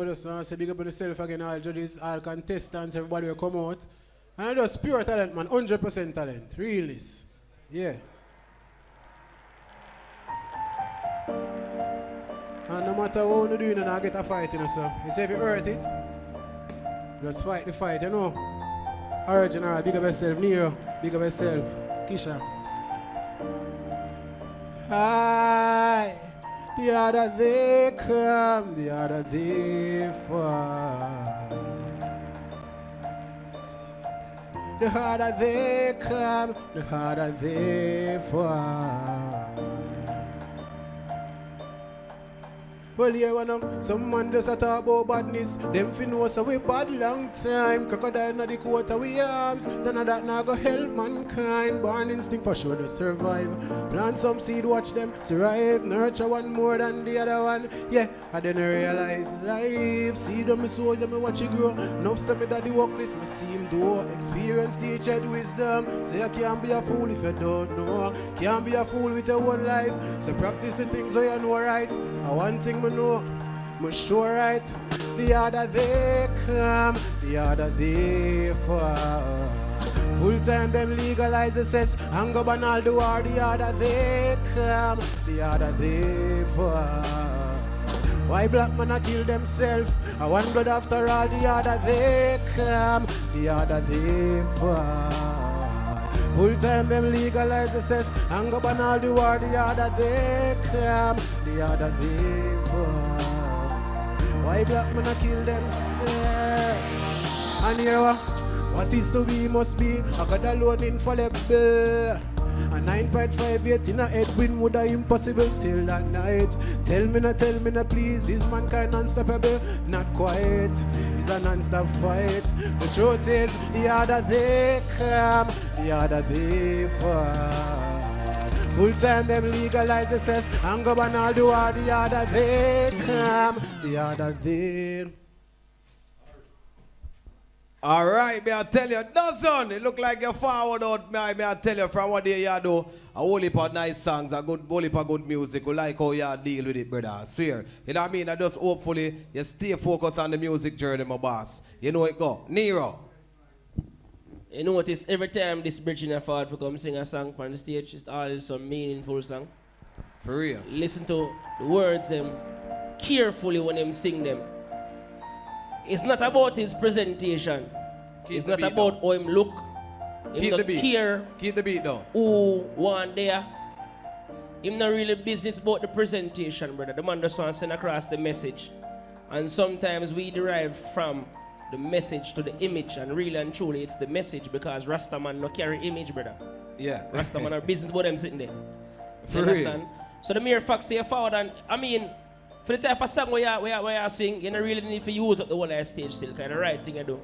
I just want to say big up on yourself again, all judges, all contestants, everybody will come out. And I just pure talent, man, 100% talent, realness. Yeah. And no matter what you do, you don't get a fight, you know, so you say if you hurt it, just fight the fight, you know. Original, big up yourself, Nero, big up yourself, Kisha. Hi, the other day come, the other day fall. The harder they come, the harder they fall. Well, here one some man just a talk about badness. Them fi know so we bad long time. Crocodile na the coat of we arms. None of that na go help mankind. Born instinct for sure to survive. Plant some seed, watch them thrive. Nurture one more than the other one. Yeah, I didn't realize life. See them me soldier, me watch it grow. Enough say me daddy walk this, me see him do. Experience teached wisdom. Say you can't be a fool if you don't know. Can't be a fool with your own life. So practice the things so you know right. I one thing me know, me sure right. The other day come, the other day fall. Full time them legalize the sex and go ban all the war. The other day come, the other day fall. Why black man a kill themselves? I want blood after all. The other day come, the other day fall. Full time them legalize the sex and go ban all the war. The other day come, the other day fall. Why black men a kill themselves? And here what is to be must be. I got alone infallible. A 9.58 in a headwind would have impossible till that night. Tell me no please, is mankind unstoppable? Not quite, it's a non-stop fight. The truth is, the other day come, the other day fall. Full time them legalize the sex and go ban all the war. The other day come, the other day. All right, may I tell you, Doozen, it look like you're forward out, may I tell you, from what day you do, a whole heap of nice songs, a whole heap of good music, we like how you deal with it, brother, I swear. You know what I mean? I just hopefully you stay focused on the music journey, my boss. You know it go. Nero. You notice every time this Virginia Ford for come sing a song on the stage, it's always some meaningful song. For real. Listen to the words them carefully when them sing them. It's not about his presentation. It's not about how him look. Him not care. Keep the beat down. Who one there. Him not really business about the presentation, brother. The man just want to send across the message. And sometimes we derive from the message to the image, and really and truly it's the message, because Rasta man no carry image, brother. Yeah. Rasta man are business about them sitting there. For you understand? real. So the mere fact say forward, and I mean, for the type of song where you sing, you don't really need to use up the whole of stage still, kind of right thing you do.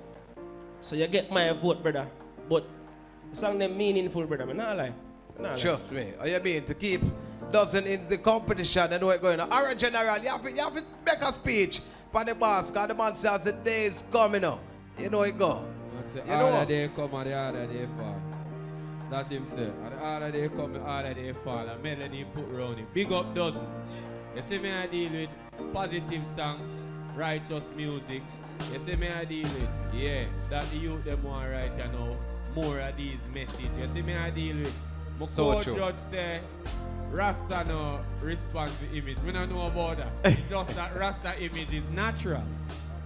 So you get my vote, brother. But the song them meaningful, brother. I'm not lie. Trust me. All you mean to keep Doozen in the competition and what's going on. All right, General, you have to make a speech for the boss, because the man says the day is coming up. You know it go. The harder day come and the harder day fall. That him say. And the harder day come, the harder day fall. And melody put round it. Big up Doozen. You see me I deal with positive song, righteous music. You see me I deal with, yeah, that the youth them want right, you know, more of these messages. You see me I deal with, my so judge say, Rasta no response to image. We don't know about that. Just that Rasta image is natural.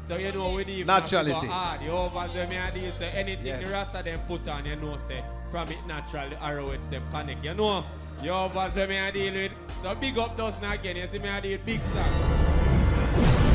So you know we need naturality. The over the me I deal say anything the Rasta them put on, you know say, from it natural, the arrowheads them connect, you know. Yo, boss, me I deal with. So big up Doozen again. You see me I deal with big song.